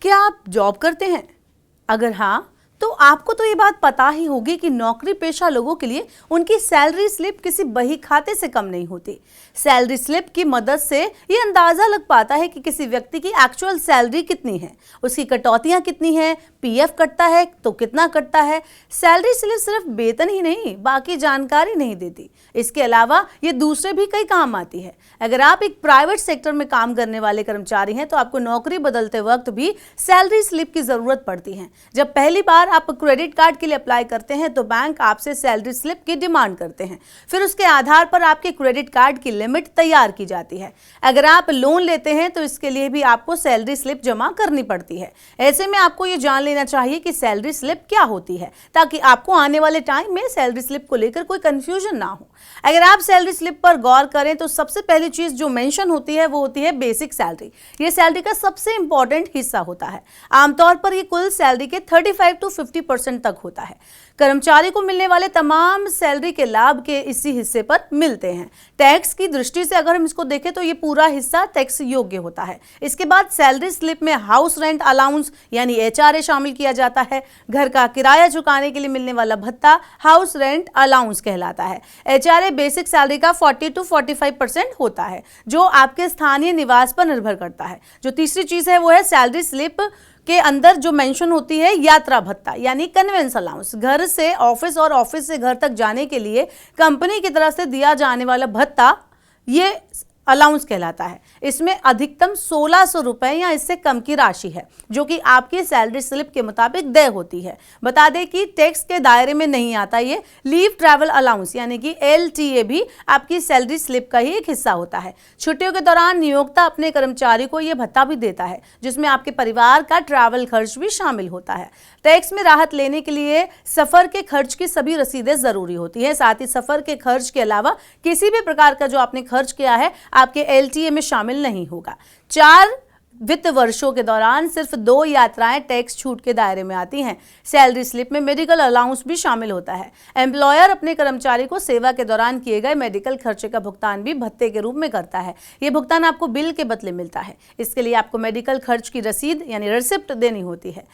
क्या आप जॉब करते हैं? अगर हाँ, तो आपको तो ये बात पता ही होगी कि नौकरी पेशा लोगों के लिए उनकी सैलरी स्लिप किसी बही खाते से कम नहीं होती। सैलरी स्लिप की मदद से ये अंदाजा लग पाता है कि किसी व्यक्ति की एक्चुअल सैलरी कितनी है, उसकी कटौतियां कितनी है, पीएफ कटता है तो कितना कटता है। सैलरी स्लिप सिर्फ वेतन ही नहीं, बाकी जानकारी नहीं देती। इसके अलावा ये दूसरे भी कई काम आती है। अगर आप एक प्राइवेट सेक्टर में काम करने वाले कर्मचारी हैं तो आपको नौकरी बदलते वक्त भी सैलरी स्लिप की जरूरत पड़ती है। जब पहली बार आप क्रेडिट कार्ड के लिए अप्लाई करते हैं तो बैंक आपसे सैलरी स्लिप की डिमांड करते हैं। फिर उसके आधार पर आपके क्रेडिट कार्ड की लिमिट तैयार की जाती है। अगर आप लोन लेते हैं तो इसके लिए भी आपको सैलरी स्लिप जमा करनी पड़ती है। ऐसे में आपको ये जान लेना चाहिए कि सैलरी स्लिप क्या होती है, ताकि आपको आने वाले टाइम में सैलरी स्लिप को लेकर कोई कंफ्यूजन ना हो। अगर आप सैलरी स्लिप पर गौर करें तो सबसे पहली चीज जो मेंशन होती है वो होती है बेसिक सैलरी। ये सैलरी का सबसे इंपॉर्टेंट हिस्सा होता है। आमतौर पर ये कुल सैलरी के 35 to 50% तक होता है। कर्मचारी को मिलने वाले तमाम सैलरी के लाभ के इसी हिस्से पर मिलते हैं। टैक्स की दृष्टि से अगर हम इसको देखें तो ये पूरा हिस्सा टैक्स योग्य होता है। इसके बाद सैलरी स्लिप में हाउस रेंट अलाउंस यानी HRA शामिल किया जाता है। घर का किराया चुकाने के लिए मिलने वाला भत्ता हाउस रेंट अलाउंस कहलाता है। HRA बेसिक सैलरी का 40 to 45% होता है, जो आपके स्थानीय निवास पर निर्भर करता है। जो तीसरी चीज है वो है सैलरी स्लिप के अंदर जो मेंशन होती है यात्रा भत्ता यानी कन्वेंस अलाउंस। घर से ऑफिस और ऑफिस से घर तक जाने के लिए कंपनी की तरफ से दिया जाने वाला भत्ता ये अलाउंस कहलाता है। इसमें अधिकतम 1600 रुपए या इससे कम की राशि है, जो कि आपकी सैलरी स्लिप के मुताबिक देय होती है। बता दें कि टैक्स के दायरे में नहीं आता। ये लीव ट्रैवल अलाउंस यानी कि LTA भी आपकी सैलरी स्लिप का ही एक हिस्सा होता है। छुट्टियों के दौरान नियोक्ता अपने कर्मचारी को यह भत्ता भी देता है, जिसमें आपके परिवार का ट्रैवल खर्च भी शामिल होता है। टैक्स में राहत लेने के लिए सफर के खर्च की सभी रसीदें जरूरी होती है। साथ ही सफर के खर्च के अलावा किसी भी प्रकार का जो आपने खर्च किया है आपके LTA में शामिल नहीं होगा। 4 वित्त वर्षों के दौरान सिर्फ 2 यात्राएं टैक्स छूट के दायरे में आती हैं। सैलरी स्लिप में मेडिकल अलाउंस भी शामिल होता है। एम्प्लॉयर अपने कर्मचारी को सेवा के दौरान किए गए मेडिकल खर्चे का भुगतान भी भत्ते के रूप में करता है। यह भुगतान आपको बिल के बदले मिलता है। इसके लिए आपको मेडिकल खर्च की रसीद यानी रिसिप्ट देनी होती है।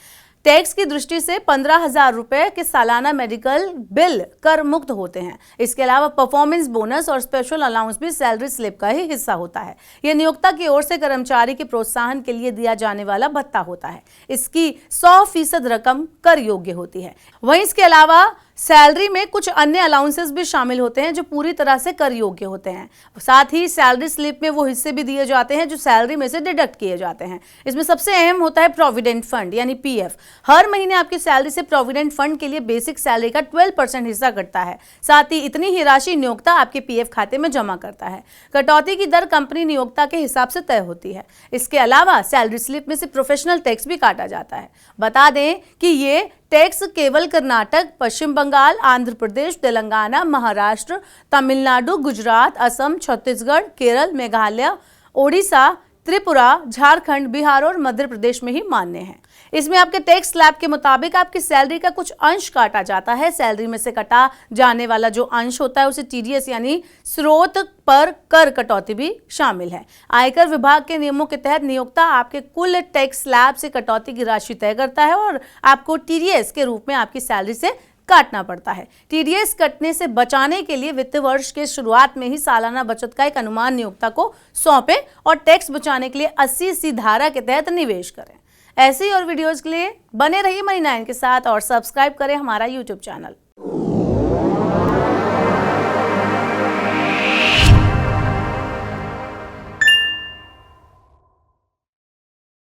टैक्स की दृष्टि से 15,000 रुपए के सालाना मेडिकल बिल कर मुक्त होते हैं। इसके अलावा परफॉर्मेंस बोनस और स्पेशल अलाउंस भी सैलरी स्लिप का ही हिस्सा होता है। यह नियोक्ता की ओर से कर्मचारी के प्रोत्साहन के लिए दिया जाने वाला भत्ता होता है। इसकी 100% रकम कर योग्य होती है। वहीं इसके अलावा सैलरी में कुछ अन्य अलाउंसेस भी शामिल होते हैं जो पूरी तरह से कर योग्य होते हैं। साथ ही सैलरी स्लिप में वो हिस्से भी दिए जाते हैं जो सैलरी में से डिडक्ट किए जाते हैं। इसमें सबसे अहम होता है प्रोविडेंट फंड यानी PF। हर महीने आपकी सैलरी से प्रोविडेंट फंड के लिए बेसिक सैलरी का 12% हिस्सा कटता है। साथ ही इतनी ही राशि नियोक्ता आपके PF खाते में जमा करता है। कटौती की दर कंपनी नियोक्ता के हिसाब से तय होती है। इसके अलावा सैलरी स्लिप में से प्रोफेशनल टैक्स भी काटा जाता है। बता दें कि ये टैक्स केवल कर्नाटक, पश्चिम बंगाल, आंध्र प्रदेश, तेलंगाना, महाराष्ट्र, तमिलनाडु, गुजरात, असम, छत्तीसगढ़, केरल, मेघालय, ओडिशा, त्रिपुरा, झारखंड, बिहार और मध्य प्रदेश में ही मान्य है। इसमें आपके टैक्स स्लैब के मुताबिक आपकी सैलरी का कुछ अंश काटा जाता है। सैलरी में से कटा जाने वाला जो अंश होता है उसे TDS यानी स्रोत पर कर कटौती भी शामिल है। आयकर विभाग के नियमों के तहत नियोक्ता आपके कुल टैक्स स्लैब से कटौती की राशि तय करता है और आपको TDS के रूप में आपकी सैलरी से काटना पड़ता है। TDS कटने से बचाने के लिए वित्त वर्ष के शुरुआत में ही सालाना बचत का एक अनुमान नियोक्ता को सौंपें और टैक्स बचाने के लिए 80C धारा के तहत निवेश करें। ऐसी और वीडियोज के लिए बने रहिए मनी 9 के साथ और सब्सक्राइब करें हमारा YouTube चैनल।